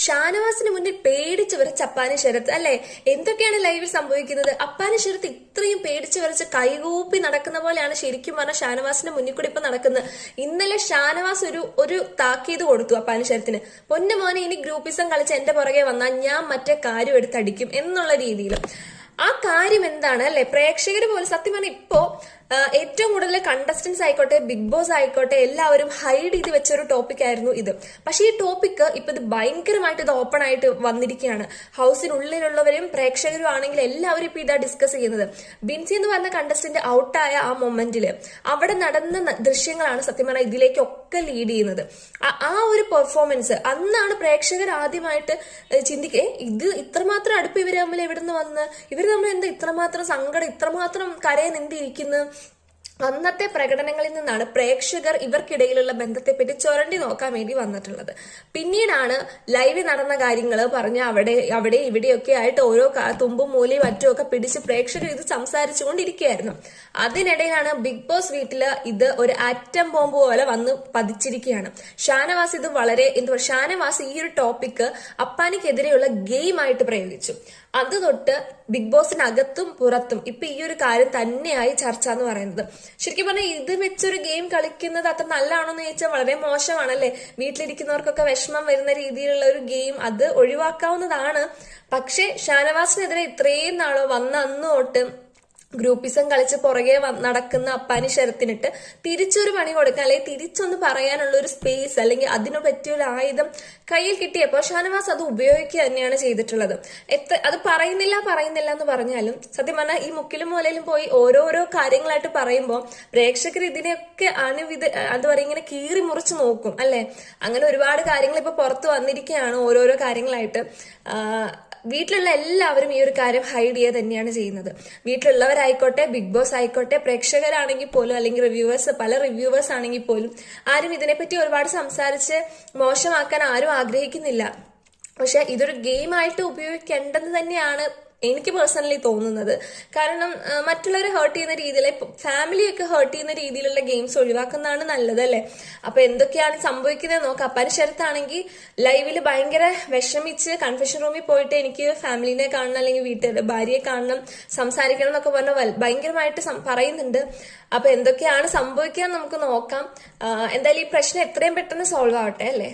ഷാനവാസിന് മുന്നിൽ പേടിച്ചു വിറച്ച അപ്പാനി ശരത്ത് അല്ലെ? എന്തൊക്കെയാണ് ലൈവിൽ സംഭവിക്കുന്നത്? അപ്പാനി ശരത്ത് ഇത്രയും പേടിച്ചു വിറച്ച് കൈകൂപ്പി നടക്കുന്ന പോലെയാണ് ശരിക്കും പറഞ്ഞാൽ ഷാനവാസിന്റെ മുന്നിൽ കൂടി ഇപ്പൊ നടക്കുന്നത്. ഇന്നലെ ഷാനവാസ് ഒരു താക്കീത് കൊടുത്തു അപ്പാനി ശരത്തിന്. പൊന്നു മോനെ, ഇനി ഗ്രൂപ്പിസം കളിച്ച് എന്റെ പുറകെ വന്നാൽ ഞാൻ മറ്റേ കാര്യം എടുത്തടിക്കും എന്നുള്ള രീതിയിൽ. ആ കാര്യം എന്താണ് അല്ലെ? പ്രേക്ഷകർ പോലും സത്യം പറഞ്ഞാൽ ഇപ്പോ ഏറ്റവും കൂടുതൽ കണ്ടസ്റ്റൻസ് ആയിക്കോട്ടെ, ബിഗ് ബോസ് ആയിക്കോട്ടെ, എല്ലാവരും ഹൈഡ് ചെയ്ത് വെച്ചൊരു ടോപ്പിക് ആയിരുന്നു ഇത്. പക്ഷെ ഈ ടോപ്പിക് ഇപ്പൊ ഇത് ഭയങ്കരമായിട്ട് ഇത് ഓപ്പൺ ആയിട്ട് വന്നിരിക്കുകയാണ്. ഹൗസിനുള്ളിലുള്ളവരും പ്രേക്ഷകരും ആണെങ്കിൽ എല്ലാവരും ഇപ്പൊ ഇതാ ഡിസ്കസ് ചെയ്യുന്നത്. ബിൻസി എന്ന് പറഞ്ഞ കണ്ടസ്റ്റന്റ് ഔട്ടായ ആ മൊമെന്റില് അവിടെ നടന്ന ദൃശ്യങ്ങളാണ് സത്യം പറഞ്ഞാൽ ഇതിലേക്കൊക്കെ ലീഡ് ചെയ്യുന്നത്. ആ ഒരു പെർഫോമൻസ് അന്നാണ് പ്രേക്ഷകർ ആദ്യമായിട്ട് ചിന്തിക്കേ, ഇത് ഇത്രമാത്രം അടുപ്പ് ഇവര് തമ്മിൽ എവിടുന്ന് വന്ന്, ഇവര് തമ്മിൽ എന്താ ഇത്രമാത്രം സങ്കടം, ഇത്രമാത്രം കരയെ നിന്തിരിക്കുന്നു. അന്നത്തെ പ്രകടനങ്ങളിൽ നിന്നാണ് പ്രേക്ഷകർ ഇവർക്കിടയിലുള്ള ബന്ധത്തെപ്പറ്റി ചുരണ്ടി നോക്കാൻ വേണ്ടി വന്നിട്ടുള്ളത്. പിന്നീടാണ് ലൈവിൽ നടന്ന കാര്യങ്ങൾ പറഞ്ഞ് അവിടെ ഇവിടെയൊക്കെ ആയിട്ട് ഓരോ തുമ്പും മൂലയും മറ്റുമൊക്കെ പിടിച്ച് പ്രേക്ഷകർ ഇത് സംസാരിച്ചുകൊണ്ടിരിക്കുകയായിരുന്നു. അതിനിടയിലാണ് ബിഗ് ബോസ് വീട്ടില് ഇത് ഒരു ആറ്റം ബോംബ് പോലെ വന്ന് പതിച്ചിരിക്കുകയാണ്. ഷാനവാസ് ഇത് വളരെ ഷാനവാസ് ഈ ഒരു ടോപ്പിക് അപ്പാനിക്കെതിരെയുള്ള ഗെയിമായിട്ട് പ്രയോഗിച്ചു. അത് തൊട്ട് ബിഗ് ബോസിനകത്തും പുറത്തും ഇപ്പൊ ഈ ഒരു കാര്യം തന്നെയായി ചർച്ച എന്ന് പറയുന്നത്. ശരിക്കും പറഞ്ഞാൽ ഇത് വെച്ചൊരു ഗെയിം കളിക്കുന്നത് അത്ര നല്ലതാണോ എന്ന് ചോദിച്ചാൽ വളരെ മോശമാണല്ലേ. വീട്ടിലിരിക്കുന്നവർക്കൊക്കെ വിഷമം വരുന്ന രീതിയിലുള്ള ഒരു ഗെയിം അത് ഒഴിവാക്കാവുന്നതാണ്. പക്ഷെ ഷാനവാസിനെതിരെ ഇത്രയും നാളോ വന്ന അന്ന് തൊട്ട് ഗ്രൂപ്പിസം കളിച്ച് പുറകെ നടക്കുന്ന അപ്പാനി ശരത്തിനിട്ട് തിരിച്ചൊരു പണി കൊടുക്കാൻ, അല്ലെങ്കിൽ തിരിച്ചൊന്ന് പറയാനുള്ള ഒരു സ്പേസ് അല്ലെങ്കിൽ അതിനു പറ്റിയൊരു ആയുധം കയ്യിൽ കിട്ടിയപ്പോൾ ഷാനവാസ് അത് ഉപയോഗിക്കുക തന്നെയാണ് ചെയ്തിട്ടുള്ളത്. അത് പറയുന്നില്ല എന്ന് പറഞ്ഞാലും സത്യം പറഞ്ഞാൽ ഈ മുക്കിലും മൂലയിലും പോയി ഓരോരോ കാര്യങ്ങളായിട്ട് പറയുമ്പോൾ പ്രേക്ഷകർ ഇതിനെയൊക്കെ ഇങ്ങനെ കീറി മുറിച്ച് നോക്കും അല്ലെ. അങ്ങനെ ഒരുപാട് കാര്യങ്ങൾ ഇപ്പൊ പുറത്ത് വന്നിരിക്കുകയാണ് ഓരോരോ കാര്യങ്ങളായിട്ട്. വീട്ടിലുള്ള എല്ലാവരും ഈ ഒരു കാര്യം ഹൈഡ് ചെയ്യുക തന്നെയാണ് ചെയ്യുന്നത്. വീട്ടിലുള്ളവരായിക്കോട്ടെ, ബിഗ് ബോസ് ആയിക്കോട്ടെ, പ്രേക്ഷകരാണെങ്കിൽ പോലും, അല്ലെങ്കിൽ പല റിവ്യൂവേഴ്സ് ആണെങ്കിൽ പോലും ആരും ഇതിനെപ്പറ്റി ഒരുപാട് സംസാരിച്ച് മോശമാക്കാൻ ആരും ആഗ്രഹിക്കുന്നില്ല. പക്ഷെ ഇതൊരു ഗെയിമായിട്ട് ഉപയോഗിക്കേണ്ടത് തന്നെയാണ് എനിക്ക് പേഴ്സണലി തോന്നുന്നത്. കാരണം മറ്റുള്ളവരെ ഹേർട്ട് ചെയ്യുന്ന രീതിയിൽ, ഫാമിലിയൊക്കെ ഹേർട്ട് ചെയ്യുന്ന രീതിയിലുള്ള ഗെയിംസ് ഒഴിവാക്കുന്നതാണ് നല്ലതല്ലേ. അപ്പൊ എന്തൊക്കെയാണ് സംഭവിക്കുന്നത് നോക്കാം. അപ്പാനി ശരത്താണെങ്കിൽ ലൈവില് ഭയങ്കര വിഷമിച്ച് കൺഫെഷൻ റൂമിൽ പോയിട്ട് എനിക്ക് ഫാമിലിനെ കാണണം, അല്ലെങ്കിൽ വീട്ടുകാരുടെ ഭാര്യയെ കാണണം, സംസാരിക്കണം എന്നൊക്കെ പറഞ്ഞ ഭയങ്കരമായിട്ട് പറയുന്നുണ്ട്. അപ്പൊ എന്തൊക്കെയാണ് സംഭവിക്കുക നമുക്ക് നോക്കാം. എന്തായാലും ഈ പ്രശ്നം എത്രയും പെട്ടെന്ന് സോൾവ് ആവട്ടെ അല്ലേ.